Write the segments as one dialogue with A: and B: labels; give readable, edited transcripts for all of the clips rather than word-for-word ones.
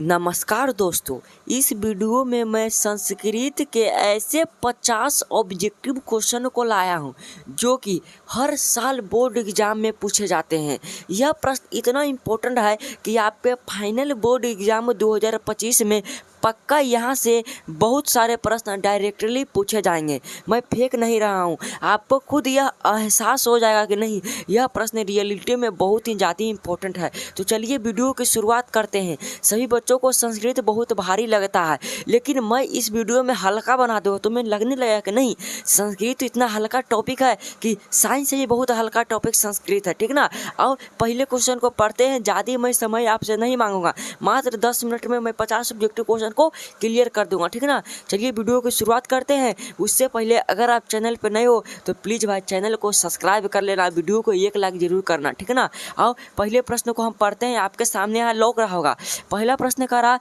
A: नमस्कार दोस्तों, इस वीडियो में मैं संस्कृत के ऐसे 50 ऑब्जेक्टिव क्वेश्चन को लाया हूं जो कि हर साल बोर्ड एग्जाम में पूछे जाते हैं। यह प्रश्न इतना इम्पोर्टेंट है कि आपके फाइनल बोर्ड एग्जाम 2025 में पक्का यहाँ से बहुत सारे प्रश्न डायरेक्टली पूछे जाएंगे। मैं फेंक नहीं रहा हूँ, आपको खुद यह एहसास हो जाएगा कि नहीं, यह प्रश्न रियलिटी में बहुत ही ज़्यादा इम्पोर्टेंट है। तो चलिए वीडियो की शुरुआत करते हैं। सभी बच्चों को संस्कृत बहुत भारी लगता है, लेकिन मैं इस वीडियो में हल्का बना दूँ तो मैं लगने लगा कि नहीं, संस्कृत इतना हल्का टॉपिक है कि साइंस से भी बहुत हल्का टॉपिक संस्कृत है, ठीक ना। और पहले क्वेश्चन को पढ़ते हैं। ज़्यादा मैं समय आपसे नहीं मांगूंगा, मात्र 10 मिनट में मैं 50 ऑब्जेक्टिव क्वेश्चन को क्लियर कर दूंगा, ठीक ना। चलिए वीडियो की शुरुआत करते हैं। उससे पहले अगर आप चैनल पर नए हो तो प्लीज़ भाई चैनल को सब्सक्राइब कर लेना, वीडियो को 1 लाइक जरूर करना, ठीक है ना। और पहले प्रश्न को हम पढ़ते हैं। आपके सामने यहाँ लौक रहा होगा। पहला प्रश्न कह रहा,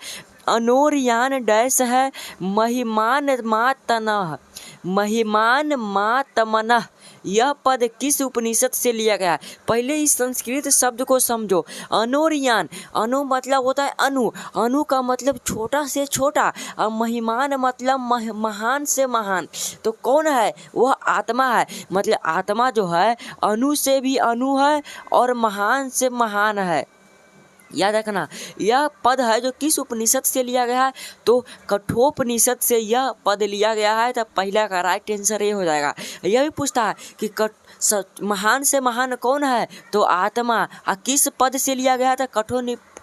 A: अनोरयान डैश है महिमान मातनः, महिमान मातमनः, यह पद किस उपनिषद से लिया गया है। पहले इस संस्कृत शब्द को समझो। अनोरयान, अनु मतलब होता है अनु, अनु का मतलब छोटा से छोटा, और महिमान मतलब महान से महान। तो कौन है, वह आत्मा है। मतलब आत्मा जो है अनु से भी अनु है और महान से महान है। याद रखना, यह पद है जो किस उपनिषद से लिया गया है, तो कठोपनिषद से यह पद लिया गया है। तो पहला का राइट आंसर ये हो जाएगा। यह भी पूछता है कि महान से महान कौन है, तो आत्मा। किस पद से लिया गया था,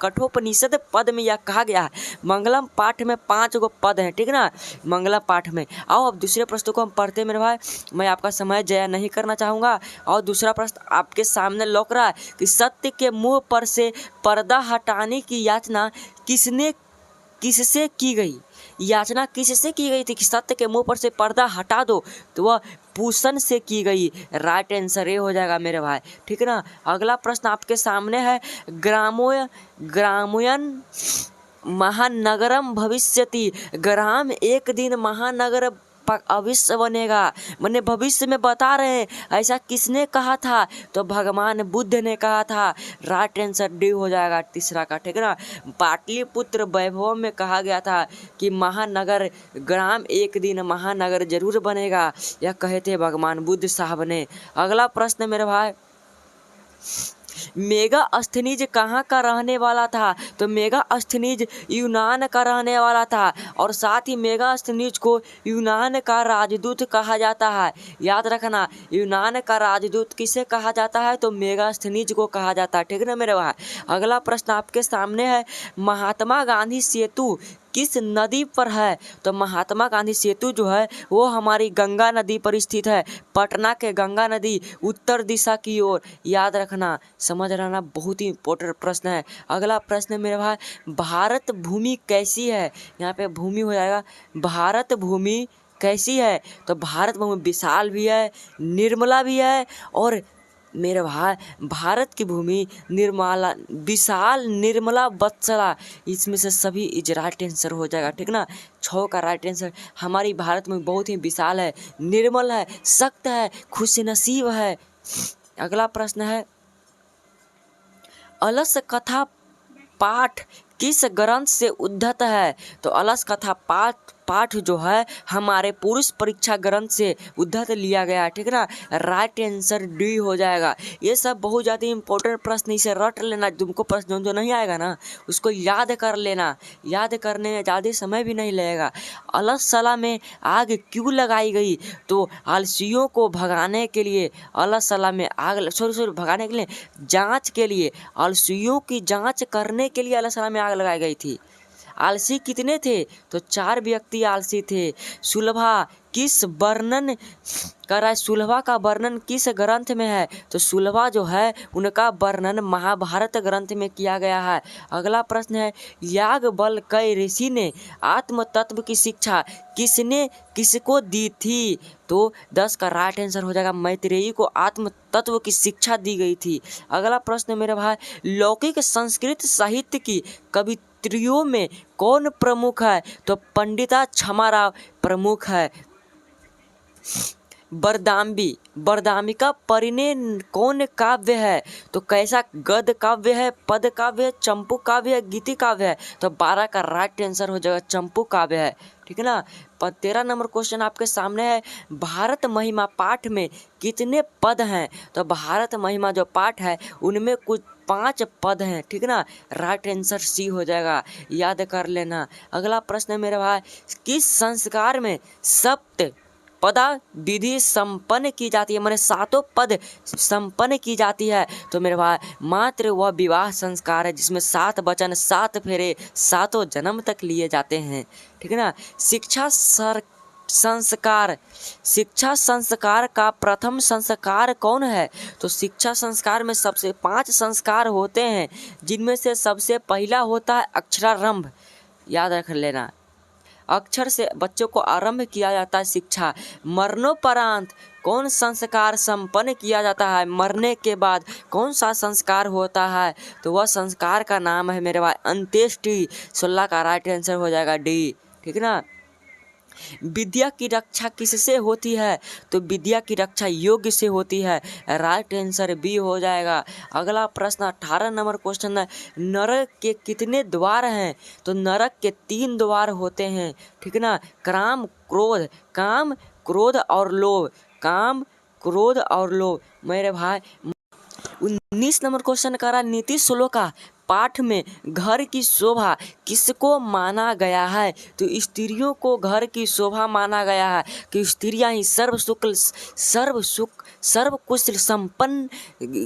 A: कठोपनिषद पद में यह कहा गया है। मंगलम पाठ में 5 गो पद हैं, ठीक ना, मंगलम पाठ में। आओ अब दूसरे प्रश्न को हम पढ़ते हैं मेरे भाई, मैं आपका समय जया नहीं करना चाहूँगा। और दूसरा प्रश्न आपके सामने लौक रहा है कि सत्य के मुंह पर से पर्दा हटाने की याचना किससे की गई। याचना किससे की गई थी कि सत्य के मुंह पर से पर्दा हटा दो, तो वह पूषण से की गई। राइट आंसर ये हो जाएगा मेरे भाई, ठीक है ना। अगला प्रश्न आपके सामने है, ग्रामोयन महानगरम भविष्यति, ग्राम एक दिन महानगर अवश्य बनेगा। मैंने भविष्य में बता रहे हैं, ऐसा किसने कहा था, तो भगवान बुद्ध ने कहा था। राइट आंसर डी हो जाएगा तीसरा का, ठीक है ना। पाटलिपुत्र वैभव में कहा गया था कि महानगर, ग्राम एक दिन महानगर जरूर बनेगा, यह कहे थे भगवान बुद्ध साहब ने। अगला प्रश्न मेरे भाई, मेगास्थनीज कहाँ का रहने वाला था, तो मेगास्थनीज यूनान का रहने वाला था। और साथ ही मेगास्थनीज को यूनान का राजदूत कहा जाता है। याद रखना, यूनान का राजदूत किसे कहा जाता है, तो मेगास्थनीज को कहा जाता है, ठीक है ना मेरे भाई। अगला प्रश्न आपके सामने है, महात्मा गांधी सेतु किस नदी पर है, तो महात्मा गांधी सेतु जो है वो हमारी गंगा नदी पर स्थित है। पटना के गंगा नदी उत्तर दिशा की ओर। याद रखना, समझ रहना, बहुत ही इंपॉर्टेंट प्रश्न है। अगला प्रश्न मेरे भाई, भारत भूमि कैसी है, यहाँ पे भूमि हो जाएगा, भारत भूमि कैसी है, तो भारत भूमि विशाल भी है, निर्मला भी है, और मेरे भाई भारत की भूमि निर्मला, विशाल, निर्मला, वत्सला, इसमें से सभी इज राइट आंसर हो जाएगा, ठीक ना। 6 का राइट आंसर। हमारी भारत में बहुत ही विशाल है, निर्मल है, सख्त है, खुशनसीब है। अगला प्रश्न है, अलस कथा पाठ किस ग्रंथ से उद्धत है, तो अलस कथा पाठ जो है हमारे पुरुष परीक्षा ग्रंथ से उद्धत लिया गया है, ठीक है ना। राइट आंसर डी हो जाएगा। ये सब बहुत ज़्यादा इंपॉर्टेंट प्रश्न, इसे रट लेना। तुमको प्रश्न जो नहीं आएगा ना उसको याद कर लेना, याद करने में ज़्यादा समय भी नहीं लगेगा। अलसला में आग क्यों लगाई गई, तो आलसियों को भगाने के लिए अलसला में आग, भगाने के लिए, जाँच के लिए, आलसियों की जाँच करने के लिए अलसला में आग लगाई गई थी। आलसी कितने थे, तो 4 व्यक्ति आलसी थे। सुलभा किस वर्णन कर रहा है, सुलभा का वर्णन किस ग्रंथ में है, तो सुलभा जो है उनका वर्णन महाभारत ग्रंथ में किया गया है। अगला प्रश्न है, याज्ञवल्क्य ऋषि ने आत्म तत्व की शिक्षा किसको दी थी, तो 10 का राइट आंसर हो जाएगा, मैत्रेयी को आत्म तत्व की शिक्षा दी गई थी। अगला प्रश्न मेरे भाई, लौकिक संस्कृत साहित्य की कवित्रियों में कौन प्रमुख है, तो पंडिता क्षमाराव प्रमुख है। बरदाम्बी, बरदाम्बिका परिणय कौन काव्य है? तो कैसा गद्य काव्य है, पद काव्य है, चंपू काव्य है, गीति काव्य है? तो 12 का राइट आंसर हो जाएगा चंपू काव्य है, ठीक है ना। 13 नंबर क्वेश्चन आपके सामने है, भारत महिमा पाठ में कितने पद हैं? तो भारत महिमा जो पाठ है उनमें कुछ 5 पद हैं, ठीक है ना। राइट आंसर सी हो जाएगा, याद कर लेना। अगला प्रश्न है मेरे भाई, किस संस्कार में सप्त पदा विधि संपन्न की जाती है, माने 7 पद संपन्न की जाती है? तो मेरे भाई मात्र वह विवाह संस्कार है जिसमें 7 वचन, 7 फेरे, 7 जन्म तक लिए जाते हैं, ठीक है ना। शिक्षा संस्कार का प्रथम संस्कार कौन है? तो शिक्षा संस्कार में सबसे 5 संस्कार होते हैं, जिनमें से सबसे पहला होता है अक्षरारंभ, याद रख लेना। अक्षर से बच्चों को आरंभ किया जाता है शिक्षा। मरणोपरांत कौन संस्कार संपन्न किया जाता है? मरने के बाद कौन सा संस्कार होता है? तो वह संस्कार का नाम है मेरे भाई अंत्येष्टि। 16 का राइट आंसर हो जाएगा डी, ठीक है ना। विद्या की रक्षा किससे होती है? तो विद्या की रक्षा योग्य से होती है, राइट आंसर बी हो जाएगा। अगला प्रश्न 18 नंबर क्वेश्चन है, नरक के कितने द्वार हैं? तो नरक के 3 द्वार होते हैं, ठीक है ना। काम क्रोध और लोभ, काम क्रोध और लोभ। मेरे भाई 19 नंबर क्वेश्चन करा, नीति श्लोक का पाठ में घर की शोभा किसको माना गया है? तो स्त्रियों को घर की शोभा माना गया है कि स्त्रियां ही सर्व कुछ संपन्न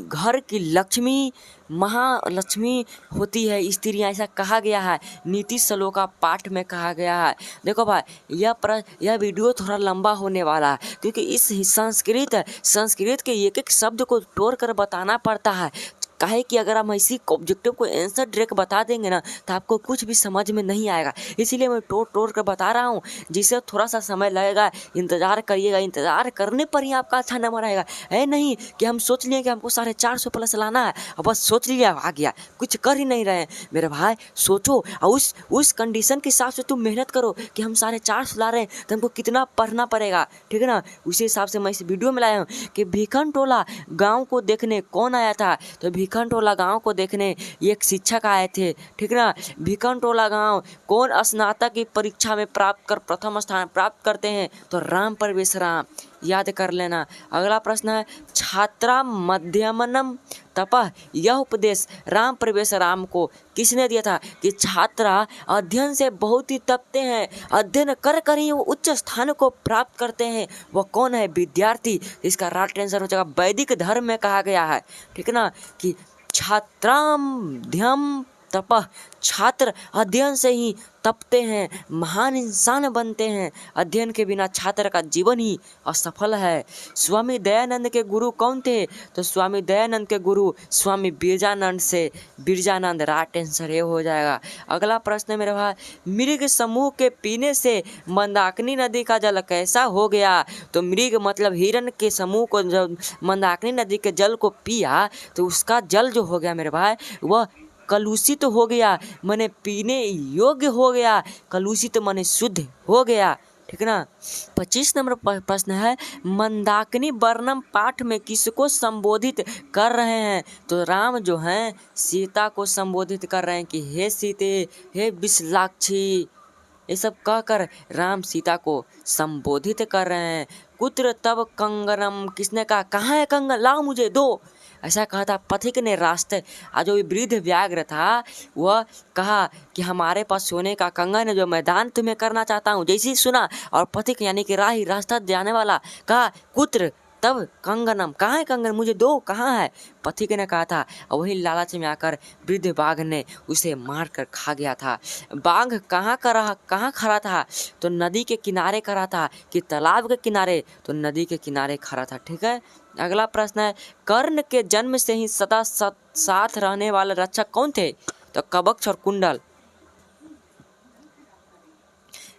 A: घर की लक्ष्मी, महालक्ष्मी होती है स्त्रियां, ऐसा कहा गया है, नीति श्लोक का पाठ में कहा गया है। देखो भाई यह वीडियो थोड़ा लंबा होने वाला है, क्योंकि इस संस्कृत के एक एक शब्द को तोड़ कर बताना पड़ता है। काहे कि अगर हम इसी ऑब्जेक्टिव को आंसर डायरेक्ट बता देंगे ना तो आपको कुछ भी समझ में नहीं आएगा, इसीलिए मैं तोड़ कर बता रहा हूँ, जिससे थोड़ा सा समय लगेगा। इंतज़ार करिएगा, इंतज़ार करने पर ही आपका अच्छा नंबर आएगा। है नहीं कि हम सोच लिए कि हमको 450 प्लस लाना है और बस सोच लिया आ गया, कुछ कर ही नहीं रहे। मेरे भाई सोचो और उस कंडीशन के हिसाब से तुम मेहनत करो कि हम 450 ला रहे हैं तो हमको कितना पढ़ना पड़ेगा, ठीक है ना। उसी हिसाब से मैं इस वीडियो में लाया हूँ कि भिखन टोला गाँव को देखने कौन आया था? तो भिखन टोला गांव को देखने एक शिक्षक आए थे, ठीक ना। भिखन टोला गांव कौन स्नातक की परीक्षा में प्रथम स्थान प्राप्त करते हैं? तो राम प्रवेश राम, याद कर लेना। अगला प्रश्न है, छात्रा मध्यमनम तपः, यह उपदेश राम प्रवेश राम को किसने दिया था? कि छात्रा अध्ययन से बहुत ही तपते हैं, अध्ययन कर कर ही वो उच्च स्थान को प्राप्त करते हैं। वह कौन है? विद्यार्थी। इसका राइट आंसर हो जाएगा वैदिक धर्म में कहा गया है, ठीक है ना, कि छात्राध्यम तपः, छात्र अध्ययन से ही तपते हैं, महान इंसान बनते हैं। अध्ययन के बिना छात्र का जीवन ही असफल है। स्वामी दयानंद के गुरु कौन थे? तो स्वामी दयानंद के गुरु स्वामी बिरजानंद, राइट आंसर ये हो जाएगा। अगला प्रश्न मेरे भाई, मृग समूह के पीने से मंदाकिनी नदी का जल कैसा हो गया? तो मृग मतलब हिरण के समूह को जब मंदाकिनी नदी के जल को पिया तो उसका जल जो हो गया मेरे भाई वह कलुषित हो गया, माने पीने योग्य हो गया, कलुषित माने शुद्ध हो गया, ठीक है ना। 25 नंबर प्रश्न है, मंदाकिनी वर्णम पाठ में किसको संबोधित कर रहे हैं? तो राम जो हैं सीता को संबोधित कर रहे हैं कि हे सीते, हे विशालाक्षी, ये सब कहकर राम सीता को संबोधित कर रहे हैं। कुत्र तब कंगनम, किसने कहा कहाँ है कंगन, लाओ मुझे दो, ऐसा कहा था पथिक ने। रास्ते जो वृद्ध व्याघ्र था वह कहा कि हमारे पास सोने का कंगन है जो मैं दान तुम्हें करना चाहता हूँ। जैसे ही सुना और पथिक यानी कि रास्ता जाने वाला कहा कुत्र तब कंगनम, कहाँ है कंगन, मुझे दो, कहाँ है? पथिक ने कहा था और वही लालच में आकर वृद्ध बाघ ने उसे मार कर खा गया था। बाघ कहाँ खड़ा था? तो नदी के किनारे खड़ा था कि तालाब के किनारे? तो नदी के किनारे खड़ा था, ठीक है। अगला प्रश्न है, कर्ण के जन्म से ही सदा साथ रहने वाले रक्षक कौन थे? तो कवच और कुंडल।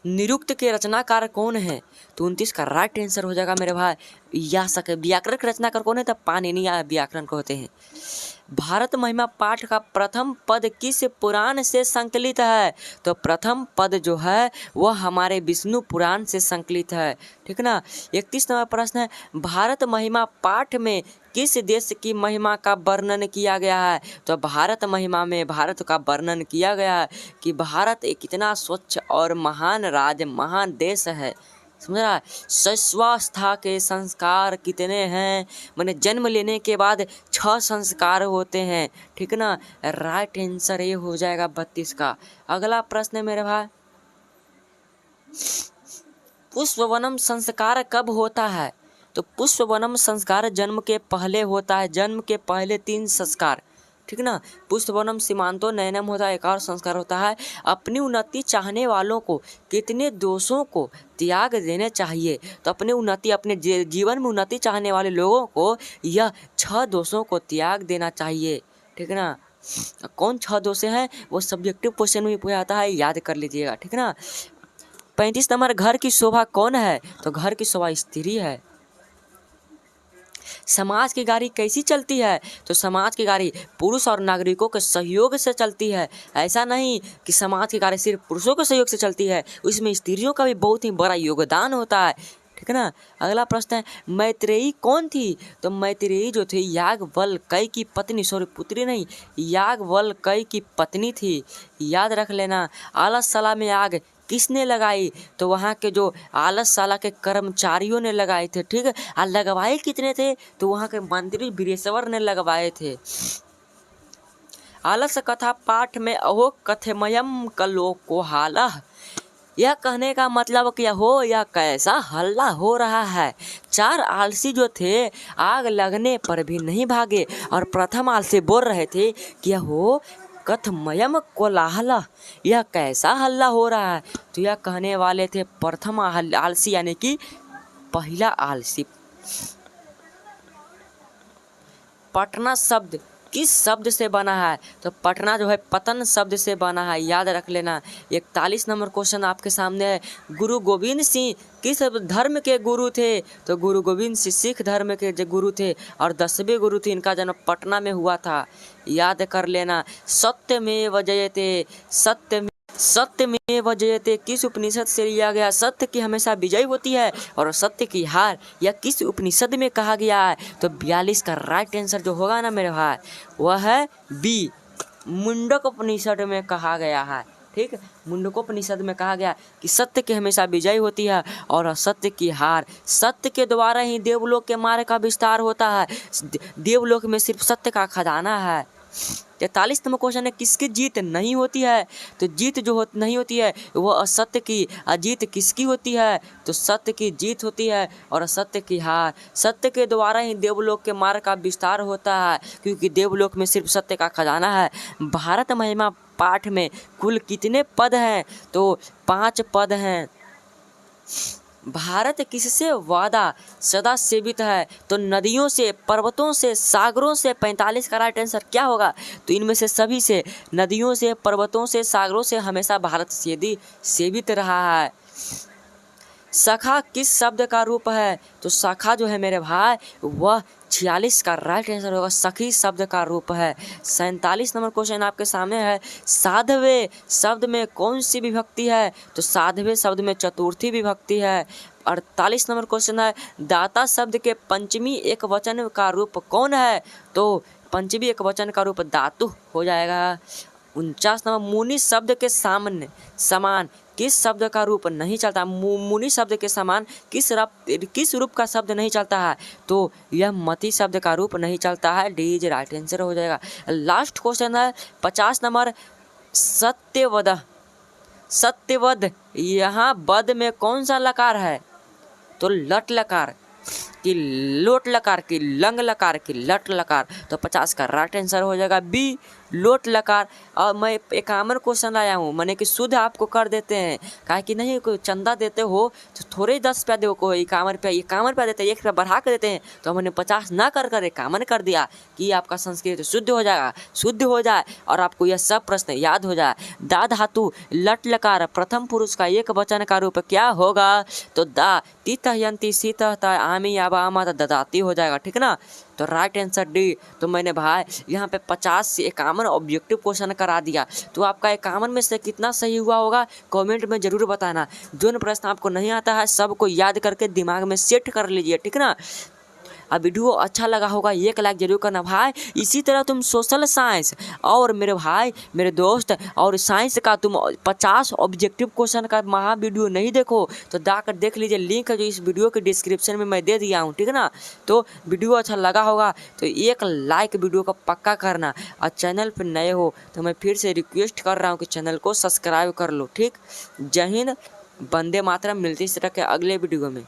A: निरुक्त के रचनाकार कौन है? तो 29 का राइट आंसर हो जाएगा मेरे भाई व्याकरण के रचनाकार कौन है? तो पाणिनि व्याकरण को होते हैं। भारत महिमा पाठ का प्रथम पद किस पुराण से संकलित है? तो प्रथम पद जो है वह हमारे विष्णु पुराण से संकलित है, ठीक ना। 31 नंबर प्रश्न है, भारत महिमा पाठ में किस देश की महिमा का वर्णन किया गया है? तो भारत महिमा में भारत का वर्णन किया गया है कि भारत एक कितना स्वच्छ और महान राज्य, महान देश है, समझ रहा है। शैशवावस्था के संस्कार कितने हैं? मैंने जन्म लेने के बाद 6 संस्कार होते हैं, ठीक ना। राइट आंसर ये हो जाएगा 32 का। अगला प्रश्न है मेरे भाई, पुष्पवनम संस्कार कब होता है? तो पुष्पवनम संस्कार जन्म के पहले होता है, जन्म के पहले 3 संस्कार, ठीक ना। पुष्पवनम सीमांतो नयनम होता है, एक और संस्कार होता है। अपनी उन्नति चाहने वालों को कितने दोषों को त्याग देने चाहिए? तो अपने जीवन में उन्नति चाहने वाले लोगों को यह 6 दोषों को त्याग देना चाहिए, ठीक ना। कौन 6 दोष हैं? वो सब्जेक्टिव क्वेश्चन में पूछा जाता है, याद कर लीजिएगा, ठीक ना। 35 नंबर, घर की शोभा कौन है? तो घर की शोभा स्त्री है। समाज की गाड़ी कैसी चलती है? तो समाज की गाड़ी पुरुष और नागरिकों के सहयोग से चलती है। ऐसा नहीं कि समाज की गाड़ी सिर्फ पुरुषों के सहयोग से चलती है, उसमें स्त्रियों का भी बहुत ही बड़ा योगदान होता है, ठीक है ना। अगला प्रश्न है, मैत्रेयी कौन थी? तो मैत्रेयी जो थी याज्ञवल्क्य की पत्नी, सॉरी पुत्री नहीं, याज्ञवल्क्य की पत्नी थी, याद रख लेना। आलसशाला में आग किसने लगाई? तो वहाँ के जो आलसशाला के कर्मचारियों ने लगाए थे, ठीक है। और लगवाए कितने थे? तो वहाँ के मंत्री वीरेश्वर ने लगवाए थे। आलस कथा पाठ में अहो कथमयम कलोकोहालः, यह कहने का मतलब क्या हो, यह कैसा हल्ला हो रहा है? 4 आलसी जो थे आग लगने पर भी नहीं भागे और प्रथम आलसी बोल रहे थे कि हो कथमयम कोलाहल, यह कैसा हल्ला हो रहा है? तो यह कहने वाले थे प्रथम आलसी, यानी कि पहला आलसी। पटना शब्द किस शब्द से बना है? तो पटना जो है पतन शब्द से बना है, याद रख लेना। 41 नंबर क्वेश्चन आपके सामने है, गुरु गोविंद सिंह किस धर्म के गुरु थे? तो गुरु गोविंद सिंह सिख धर्म के जो गुरु थे और 10वें गुरु थे, इनका जन्म पटना में हुआ था, याद कर लेना। सत्यमेव जयते, सत्यमेव जयते किस उपनिषद से लिया गया? सत्य की हमेशा विजय होती है और सत्य की हार, यह किस उपनिषद में कहा गया है? तो 42 का राइट आंसर जो होगा ना मेरे भाई वह है बी, मुंडक उपनिषद में कहा गया है, ठीक। मुंडकोपनिषद में कहा गया कि सत्य की हमेशा विजय होती है और असत्य की हार। सत्य के द्वारा ही देवलोक के मार्ग का विस्तार होता है, देवलोक में सिर्फ सत्य का खजाना है। 43 नंबर क्वेश्चन है, किसकी जीत नहीं होती है? तो जीत जो नहीं होती है वो असत्य की, अजीत किसकी होती है? तो सत्य की जीत होती है और असत्य की हार। सत्य के द्वारा ही देवलोक के मार्ग का विस्तार होता है, क्योंकि देवलोक में सिर्फ सत्य का खजाना है। भारत महिमा पाठ में कुल कितने पद हैं? तो 5 पद हैं। भारत किससे वादा सदा सेवित है? तो नदियों से, पर्वतों से, सागरों से। 45 का राइट आंसर क्या होगा? तो इनमें से सभी से, नदियों से, पर्वतों से, सागरों से हमेशा भारत सेवित रहा है। सखा किस शब्द का रूप है? तो सखा जो है मेरे भाई वह 46 का राइट आंसर होगा, सखी शब्द का रूप है। 47 नंबर क्वेश्चन आपके सामने है, साधवे शब्द में कौन सी विभक्ति है? तो साधवे शब्द में चतुर्थी विभक्ति है। 48 नंबर क्वेश्चन है, दाता शब्द के पंचमी एक वचन का रूप कौन है? तो पंचमी एक वचन का रूप धातु हो जाएगा। 49 नंबर, मुनि शब्द के समान किस शब्द का रूप नहीं चलता? मुनि शब्द के समान किस रूप का शब्द नहीं चलता है? तो यह मति शब्द का रूप नहीं चलता है, डी इज राइट आंसर हो जाएगा। लास्ट क्वेश्चन है 50 नंबर, सत्यवद यहाँ बद में कौन सा लकार है? तो लट लकार कि लोट लकार की लंग लकार की लट लकार। तो 50 का राइट आंसर हो जाएगा बी, लोट लकार। और मैं 51 क्वेश्चन लाया हूँ, मैंने कि शुद्ध आपको कर देते हैं। काहे कि नहीं, कोई चंदा देते हो तो थोड़े ही 10 रुपया दो, कोई 51 रुपया देते हैं, 1 रुपया बढ़ा कर देते हैं। तो हमने 50 ना कर 51 कर दिया कि आपका संस्कृत शुद्ध हो जाएगा, शुद्ध हो जाए और आपको यह सब प्रश्न याद हो जाए। दा धातु लट लकार प्रथम पुरुष का एक वचन का रूप क्या होगा? तो दा तीतः यंती सीतः आमी याबा आमा ददाती हो जाएगा, ठीक ना। तो राइट आंसर डी। तो मैंने भाई यहाँ पे 50 से 51 ऑब्जेक्टिव क्वेश्चन करा दिया। तो आपका 51 में से कितना सही हुआ होगा कमेंट में ज़रूर बताना। जो प्रश्न आपको नहीं आता है सबको याद करके दिमाग में सेट कर लीजिए, ठीक ना। अब वीडियो अच्छा लगा होगा 1 लाइक जरूर करना भाई। इसी तरह तुम सोशल साइंस और मेरे भाई मेरे दोस्त और साइंस का तुम 50 ऑब्जेक्टिव क्वेश्चन का महा वीडियो नहीं देखो तो जाकर देख लीजिए, लिंक है जो इस वीडियो के डिस्क्रिप्शन में मैं दे दिया हूँ, ठीक है ना। तो वीडियो अच्छा लगा होगा तो 1 लाइक वीडियो का पक्का करना। और चैनल पर नए हो तो मैं फिर से रिक्वेस्ट कर रहा हूँ कि चैनल को सब्सक्राइब कर लो, ठीक। जय हिंद, वंदे मातरम। मिलती इस तरह के अगले वीडियो में।